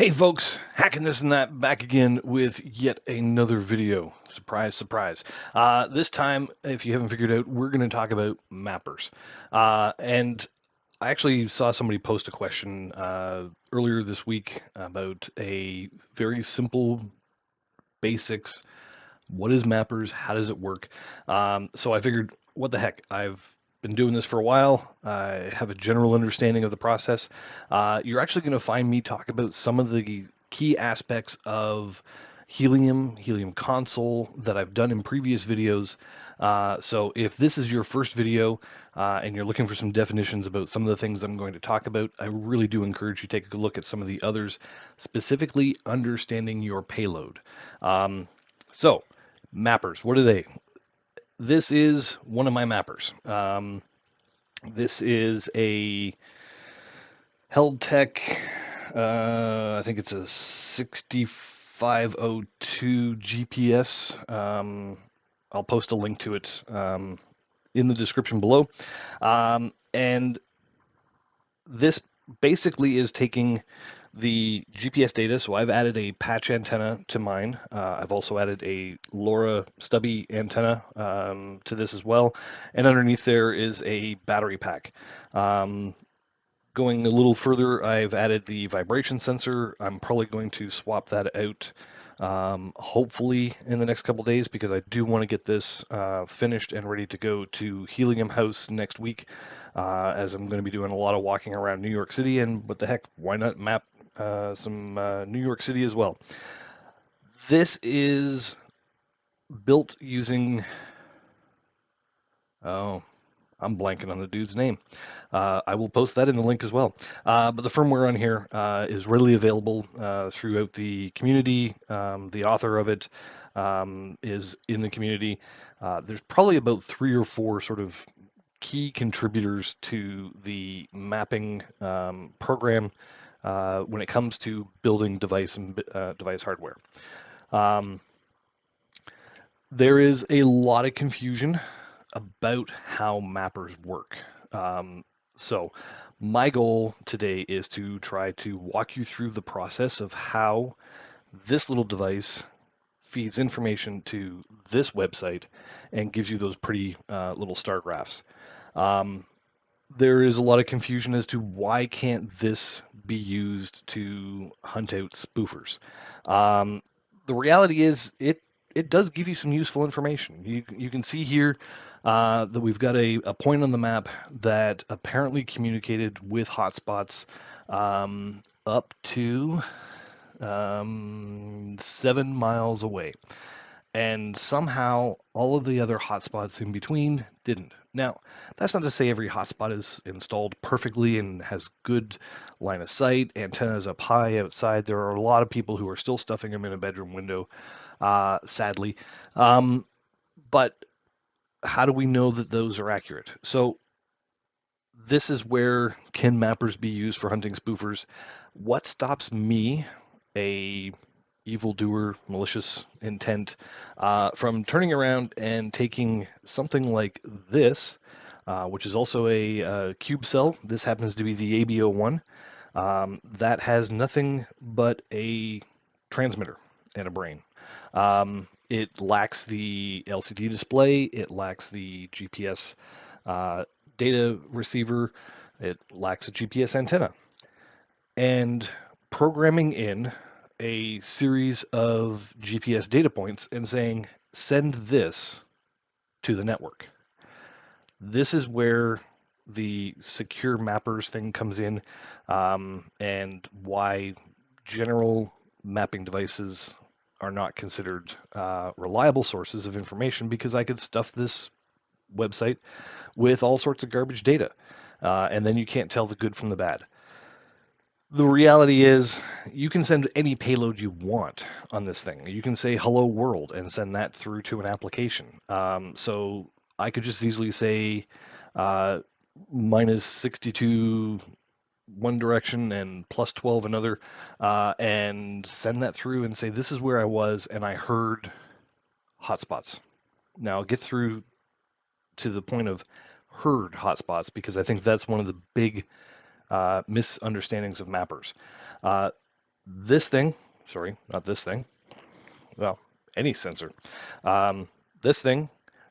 Hey folks, hacking this and that back again with yet another video. Surprise, surprise. This time, if you haven't figured out, we're going to talk about mappers. And I actually saw somebody post a question earlier this week about a very simple basics. What is mappers? How does it work? So I figured, what the heck? I've been doing this for a while. I have a general understanding of the process. You're actually going to find me talk about some of the key aspects of Helium console that I've done in previous videos. So if this is your first video and you're looking for some definitions about some of the things I'm going to talk about, I really do encourage you to take a look at some of the others, specifically understanding your payload. So mappers, what are they? This is one of my mappers. This is a Heltec, I think it's a 6502 GPS. I'll post a link to it in the description below. And this basically is taking the GPS data. So I've added a patch antenna to mine. I've also added a LoRa stubby antenna to this as well. And underneath there is a battery pack. Going a little further, I've added the vibration sensor. I'm probably going to swap that out hopefully in the next couple days, because I do want to get this finished and ready to go to Helium House next week, as I'm going to be doing a lot of walking around New York City, and what the heck, why not map some New York City as well. This is built using, oh, I'm blanking on the dude's name. I will post that in the link as well. But the firmware on here is readily available throughout the community. The author of it is in the community. There's probably about 3 or 4 sort of key contributors to the mapping program when it comes to building device and device hardware. There is a lot of confusion about how mappers work. So my goal today is to try to walk you through the process of how this little device feeds information to this website and gives you those pretty little star graphs. There is a lot of confusion as to why can't this be used to hunt out spoofers. The reality is it does give you some useful information. You can see here that we've got a point on the map that apparently communicated with hotspots up to 7 miles away. And somehow all of the other hotspots in between didn't. Now, that's not to say every hotspot is installed perfectly and has good line of sight, antennas up high outside. There are a lot of people who are still stuffing them in a bedroom window, sadly. But how do we know that those are accurate? So this is where, can mappers be used for hunting spoofers? What stops me, a evildoer, malicious intent, from turning around and taking something like this, which is also a Cubecell. This happens to be the ABO1. That has nothing but a transmitter and a brain. It lacks the LCD display. It lacks the GPS data receiver. It lacks a GPS antenna. And programming in a series of GPS data points and saying, send this to the network. This is where the secure mappers thing comes in, and why general mapping devices are not considered reliable sources of information, because I could stuff this website with all sorts of garbage data, and then you can't tell the good from the bad. The reality is, you can send any payload you want on this thing. You can say hello world and send that through to an application. So I could just easily say minus 62 one direction and plus 12 another, and send that through and say, this is where I was and I heard hotspots. Now I'll get through to the point of heard hotspots, because I think that's one of the big misunderstandings of mappers. This thing, sorry, not this thing, well, any sensor, um, this thing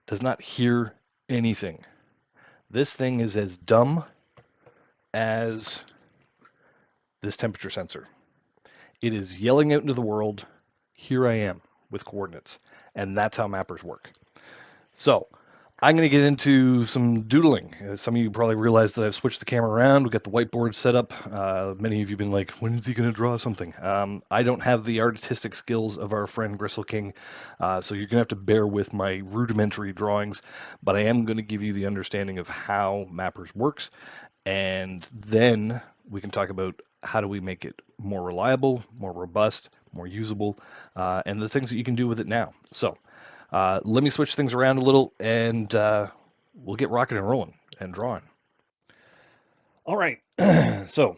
does not hear anything. This thing is as dumb as this temperature sensor. It is yelling out into the world, here I am with coordinates. And that's how mappers work. So I'm going to get into some doodling. Some of you probably realized that I've switched the camera around. We've got the whiteboard set up. Many of you have been like, when is he going to draw something? I don't have the artistic skills of our friend Gristle King, so you're going to have to bear with my rudimentary drawings, but I am going to give you the understanding of how Mappers works, and then we can talk about how do we make it more reliable, more robust, more usable, and the things that you can do with it now. So let me switch things around a little, and we'll get rocking and rolling and drawing. All right. So,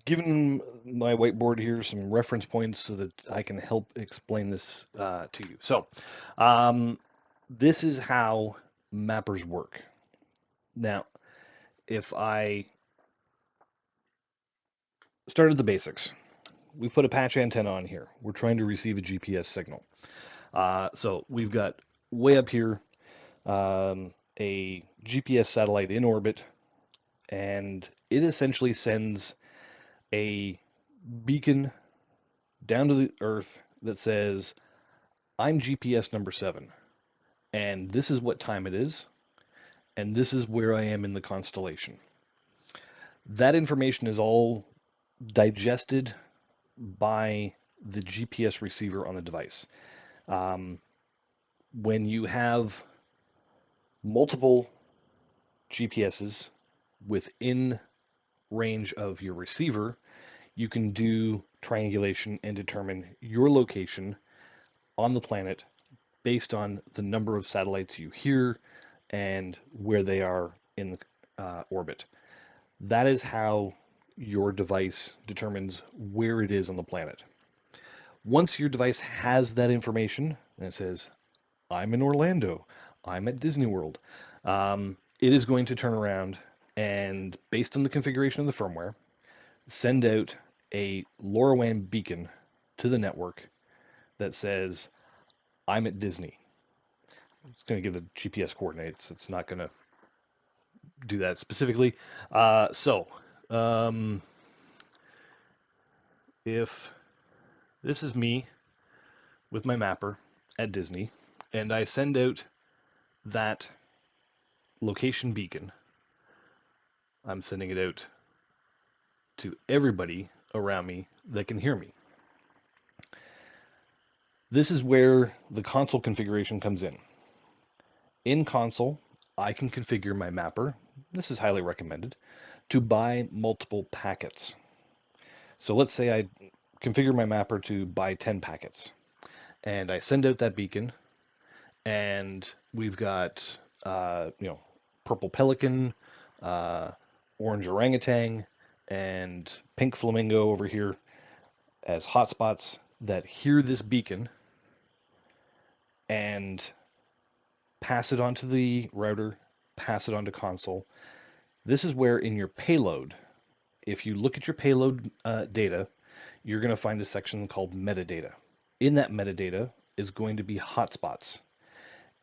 given my whiteboard here some reference points so that I can help explain this to you. So, um, this is how mappers work. Now, if I started the basics, we put a patch antenna on here. We're trying to receive a GPS signal. So we've got way up here a GPS satellite in orbit, and it essentially sends a beacon down to the Earth that says, I'm GPS number 7, and this is what time it is, and this is where I am in the constellation. That information is all digested by the GPS receiver on the device. Um, when you have multiple GPSs within range of your receiver, you can do triangulation and determine your location on the planet based on the number of satellites you hear and where they are in orbit. That is how your device determines where it is on the planet. Once your device has that information and it says, I'm in Orlando, I'm at Disney World, it is going to turn around and, based on the configuration of the firmware, send out a LoRaWAN beacon to the network that says, I'm at Disney. It's going to give the GPS coordinates. It's not going to do that specifically. So, if this is me with my mapper at Disney, and I send out that location beacon, I'm sending it out to everybody around me that can hear me. This is where the console configuration comes in. In console, I can configure my mapper, this is highly recommended, to buy multiple packets. So let's say I configure my mapper to buy 10 packets, and I send out that beacon, and we've got, purple pelican, orange orangutan, and pink flamingo over here as hotspots that hear this beacon and pass it onto the router, pass it onto console. This is where in your payload, if you look at your payload data, you're going to find a section called metadata. In that metadata is going to be hotspots.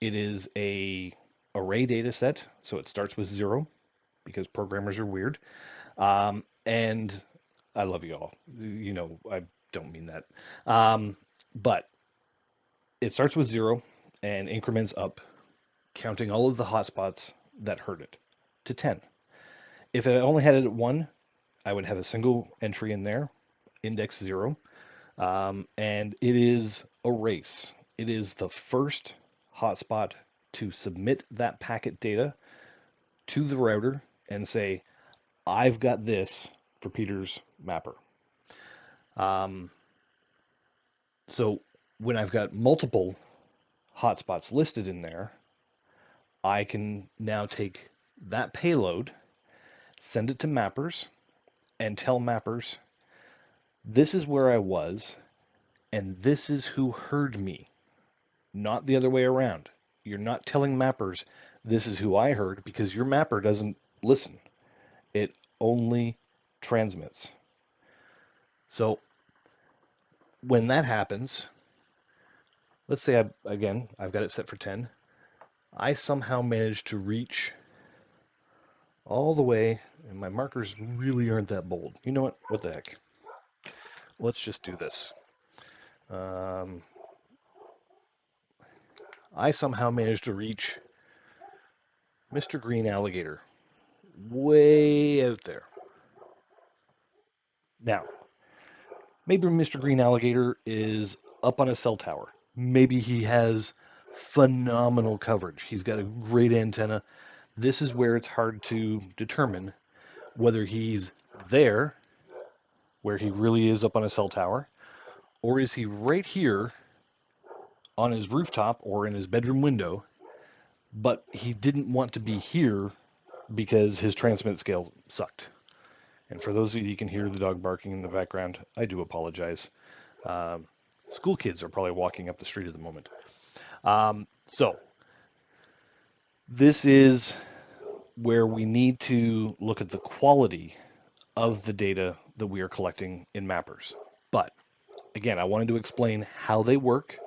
It is a array data set, so it starts with 0 because programmers are weird. And I love you all. You know, I don't mean that. But it starts with 0 and increments up, counting all of the hotspots that heard it to 10. If it only had it at 1, I would have a single entry in there, index 0. And it is a race. It is the first hotspot to submit that packet data to the router and say, I've got this for Peter's mapper. So when I've got multiple hotspots listed in there, I can now take that payload, send it to mappers, and tell mappers, this is where I was, and this is who heard me, not the other way around. You're not telling mappers, this is who I heard, because your mapper doesn't listen. It only transmits. So when that happens, let's say I've got it set for 10. I somehow managed to reach all the way, and my markers really aren't that bold. You know what? What the heck? Let's just do this. Um, I somehow managed to reach Mr. Green Alligator way out there. Now, maybe Mr. Green Alligator is up on a cell tower. Maybe he has phenomenal coverage. He's got a great antenna. This is where it's hard to determine whether he's there, where he really is up on a cell tower, or is he right here on his rooftop or in his bedroom window, but he didn't want to be here because his transmit scale sucked. And for those of you who can hear the dog barking in the background, I do apologize. Um, School kids are probably walking up the street at the moment. So this is where we need to look at the quality of the data that we are collecting in mappers. But again, I wanted to explain how they work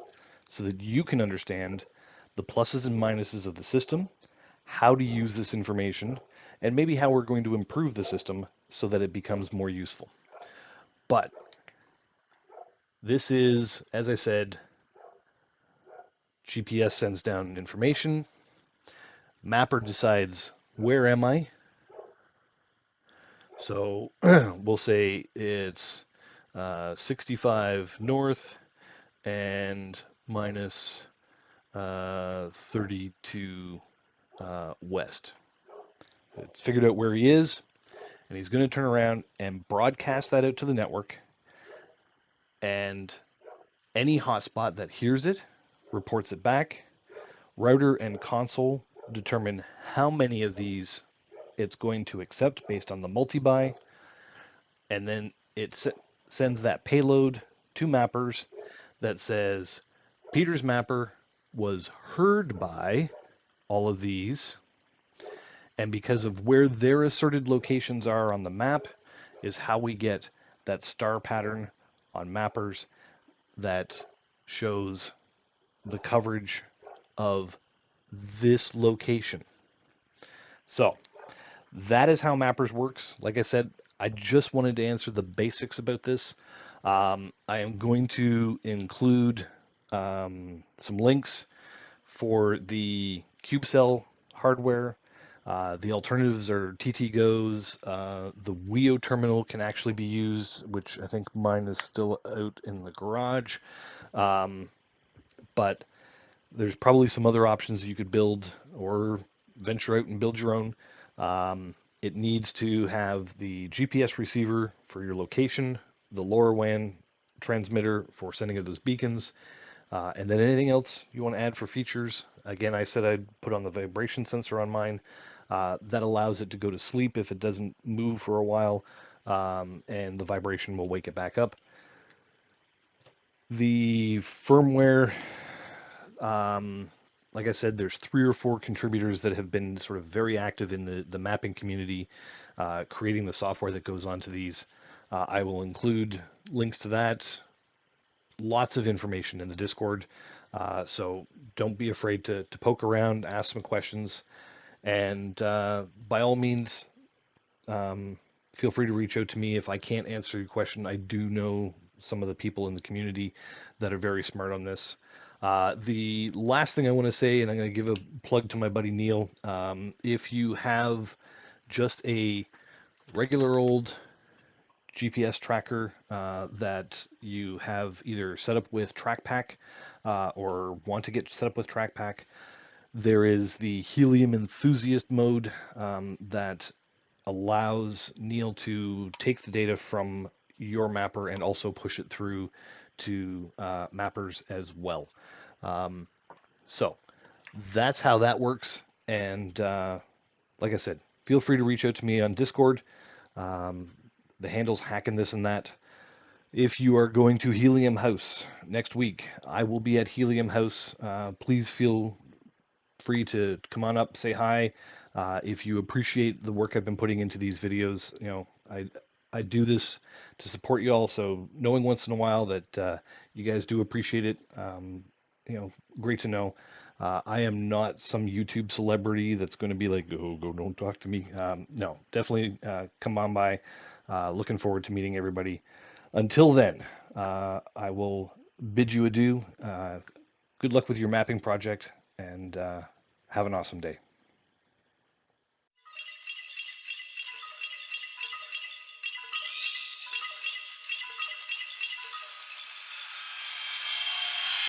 so that you can understand the pluses and minuses of the system, how to use this information, and maybe how we're going to improve the system so that it becomes more useful. But this is, as I said, GPS sends down information, mapper decides where am I. So we'll say it's 65 north and minus 32 west. It's figured out where he is, and he's going to turn around and broadcast that out to the network. And any hotspot that hears it reports it back. Router and console determine how many of these it's going to accept based on the multi-buy, and then it sends that payload to mappers that says Peter's mapper was heard by all of these, and because of where their asserted locations are on the map is how we get that star pattern on mappers that shows the coverage of this location. So that is how mappers works. Like I said, I just wanted to answer the basics about this. I am going to include some links for the Cubecell hardware. The alternatives are TT-Go's. The WIO terminal can actually be used, which I think mine is still out in the garage. But there's probably some other options you could build or venture out and build your own. It needs to have the GPS receiver for your location, the LoRaWAN transmitter for sending of those beacons, and then anything else you want to add for features. Again, I said I'd put on the vibration sensor on mine. That allows it to go to sleep if it doesn't move for a while, and the vibration will wake it back up. The firmware, like I said, there's 3 or 4 contributors that have been sort of very active in the mapping community, creating the software that goes onto these. I will include links to that, lots of information in the Discord. So don't be afraid to poke around, ask some questions, and by all means, feel free to reach out to me if I can't answer your question. I do know some of the people in the community that are very smart on this. The last thing I want to say, and I'm going to give a plug to my buddy Neil, if you have just a regular old GPS tracker that you have either set up with TrackPack or want to get set up with TrackPack, there is the Helium Enthusiast mode that allows Neil to take the data from your mapper and also push it through to mappers as well. So that's how that works. And like I said, feel free to reach out to me on Discord. The handle's hacking this and that. If you are going to Helium House next week, I will be at Helium House. Please feel free to come on up, say hi. If you appreciate the work I've been putting into these videos, I do this to support you all. So knowing once in a while that you guys do appreciate it, you know, great to know. I am not some YouTube celebrity that's going to be like, oh, go, don't talk to me. No, definitely come on by. Looking forward to meeting everybody. Until then, I will bid you adieu. Good luck with your mapping project and have an awesome day.